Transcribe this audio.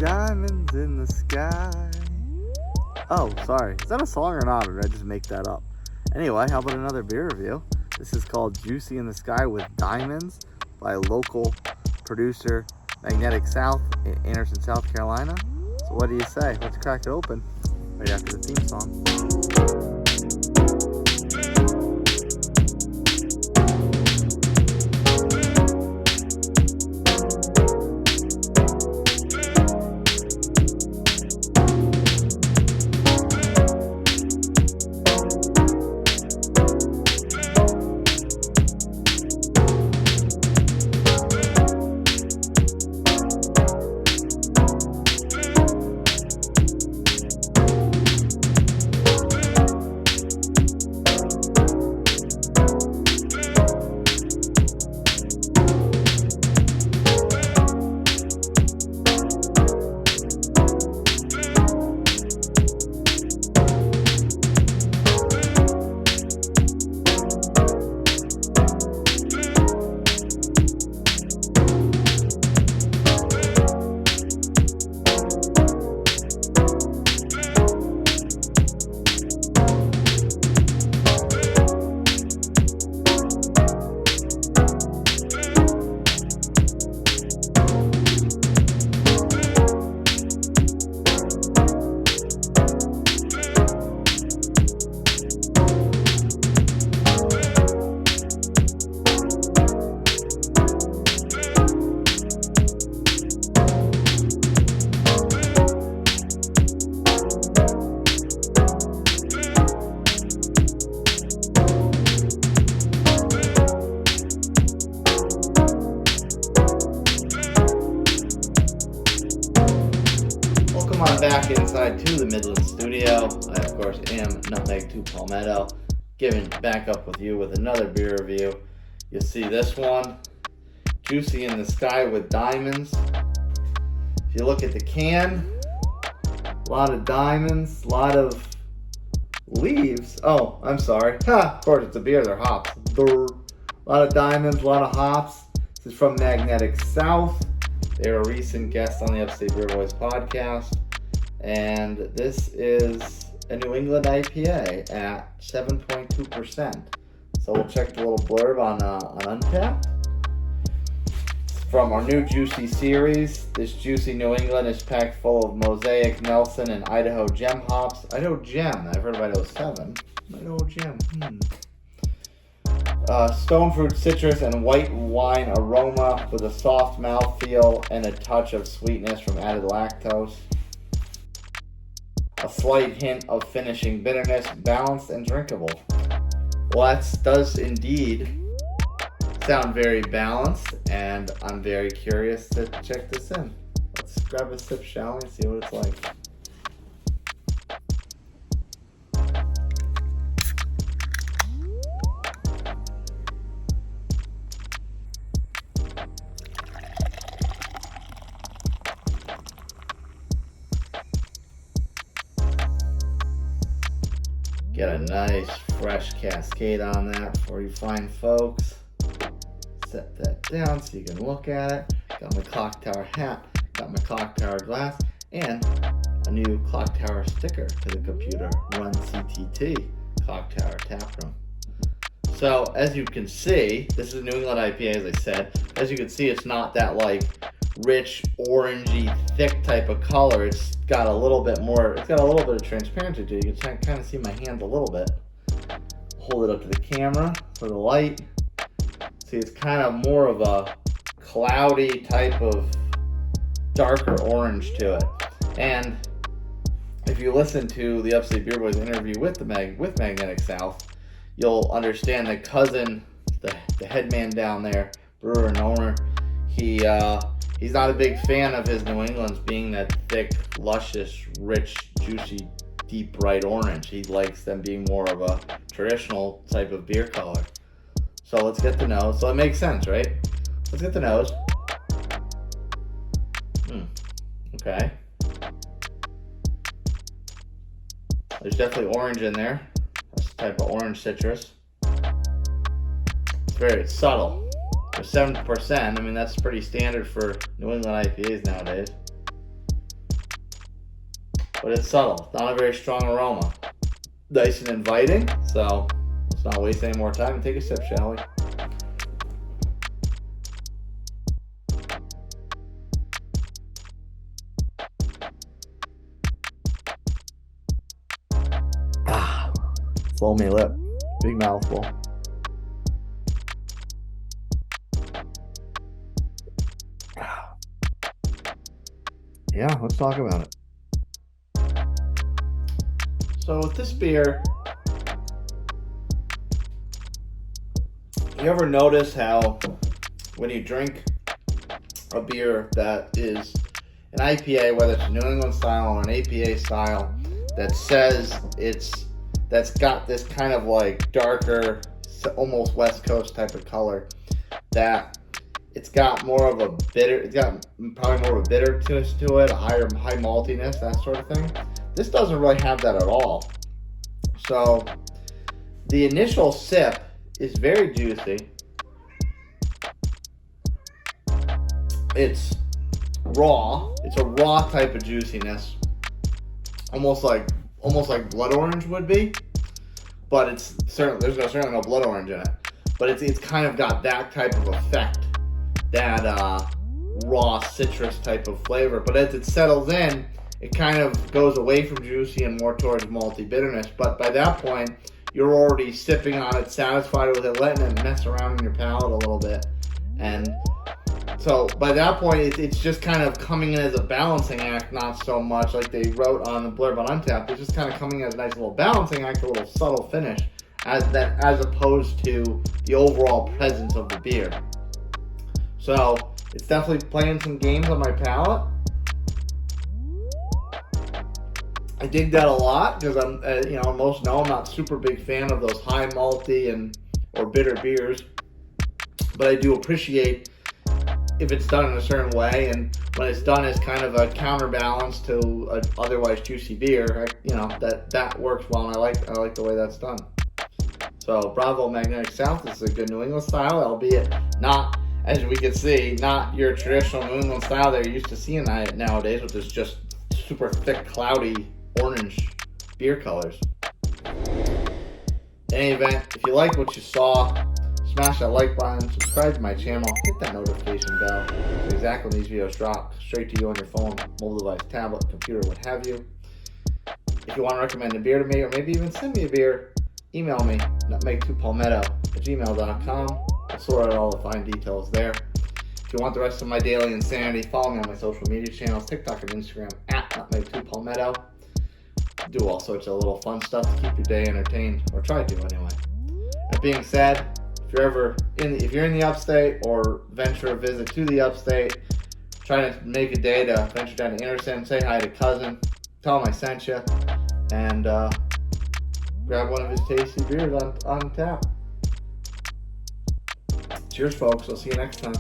diamonds in the sky. Oh, sorry. Is that a song or not? Or did I just make that up? Anyway, how about another beer review? This is called Juicy in the Sky with Diamonds by local producer Magnetic South in Anderson, South Carolina. So what do you say? Let's crack it open right after the theme song. Back inside to the Midland studio. I, of course, am Nutmeg 2 Palmetto, giving back up with you with another beer review. You'll see this one, Juicy in the Sky with Diamonds. If you look at the can, a lot of diamonds, a lot of leaves. Oh, I'm sorry. Of course, it's a beer, they're hops. A lot of diamonds, a lot of hops. This is from Magnetic South. They were a recent guest on the Upstate Beer Boys podcast. And this is a New England IPA at 7.2%. So we'll check the little blurb on Untappd. From our new Juicy series, this Juicy New England is packed full of Mosaic, Nelson, and Idaho Gem hops. Idaho Gem, I've heard of Idaho 7. Idaho Gem, Stonefruit citrus and white wine aroma with a soft mouthfeel and a touch of sweetness from added lactose. A slight hint of finishing bitterness, balanced and drinkable. Well, that does indeed sound very balanced, and I'm very curious to check this in. Let's grab a sip, shall we, and see what it's like. Get a nice fresh cascade on that for you fine folks. Set that down so you can look at it. Got my clock tower hat, got my clock tower glass, and a new clock tower sticker to the computer. Run CTT, clock tower tap room. So as you can see, this is a New England IPA, as I said. As you can see, it's not that like rich, orangey, thick type of color. It's got a little bit more, it's got a little bit of transparency to it. You can kind of see my hands a little bit. Hold it up to the camera for the light. See, it's kind of more of a cloudy type of darker orange to it. And if you listen to the Upstate Beer Boys interview with Magnetic South, you'll understand that Cousin, the head man down there, brewer and owner, he's not a big fan of his New Englands being that thick, luscious, rich, juicy, deep bright orange. He likes them being more of a traditional type of beer color. So let's get the nose. So it makes sense, right? Let's get the nose. Okay. There's definitely orange in there. That's a type of orange citrus. It's very subtle. For 7%, I mean, that's pretty standard for New England IPAs nowadays. but it's subtle. It's not a very strong aroma. Nice and inviting, so let's not waste any more time and take a sip, shall we? Foamy lip, big mouthful. Yeah, let's talk about it. So with this beer, you ever notice how when you drink a beer that is an IPA, whether it's a New England style or an APA style, that says that's got this kind of like darker, almost West Coast type of color, that it's got more of a bitter, it's got probably more of a bitterness to it, high maltiness, that sort of thing. This doesn't really have that at all. So the initial sip is very juicy. It's raw. It's a raw type of juiciness, almost like blood orange would be, but it's certainly no blood orange in it. But it's kind of got that type of effect, that raw citrus type of flavor. But as it settles in, it kind of goes away from juicy and more towards malty bitterness. But by that point, you're already sipping on it, satisfied with it, letting it mess around in your palate a little bit. And so by that point, it's just kind of coming in as a balancing act, not so much like they wrote on the blurb on Untapped. It's just kind of coming in as a nice little balancing act, a little subtle finish, as opposed to the overall presence of the beer. So it's definitely playing some games on my palate. I dig that a lot because most know I'm not super big fan of those high malty or bitter beers, but I do appreciate if it's done in a certain way, and when it's done as kind of a counterbalance to an otherwise juicy beer, that works well, and I like the way that's done. So Bravo Magnetic South is a good New England style, albeit not, as we can see, not your traditional New England style that you're used to seeing nowadays, which is just super thick, cloudy orange beer colors. In any event, if you like what you saw, smash that like button, subscribe to my channel, hit that notification bell so exactly when these videos drop, straight to you on your phone, mobile device, tablet, computer, what have you. If you want to recommend a beer to me, or maybe even send me a beer, email me, nutmeg2palmetto@gmail.com. I'll sort out all the fine details there. If you want the rest of my daily insanity, follow me on my social media channels, TikTok and Instagram, @nutmeg2palmetto. Do all sorts of little fun stuff to keep your day entertained, or try to anyway. That being said, if you're in the upstate or venture a visit to the upstate, try to make a day to venture down to Anderson, say hi to cousin, tell him I sent you, and grab one of his tasty beers on tap. Cheers, folks. I'll see you next time.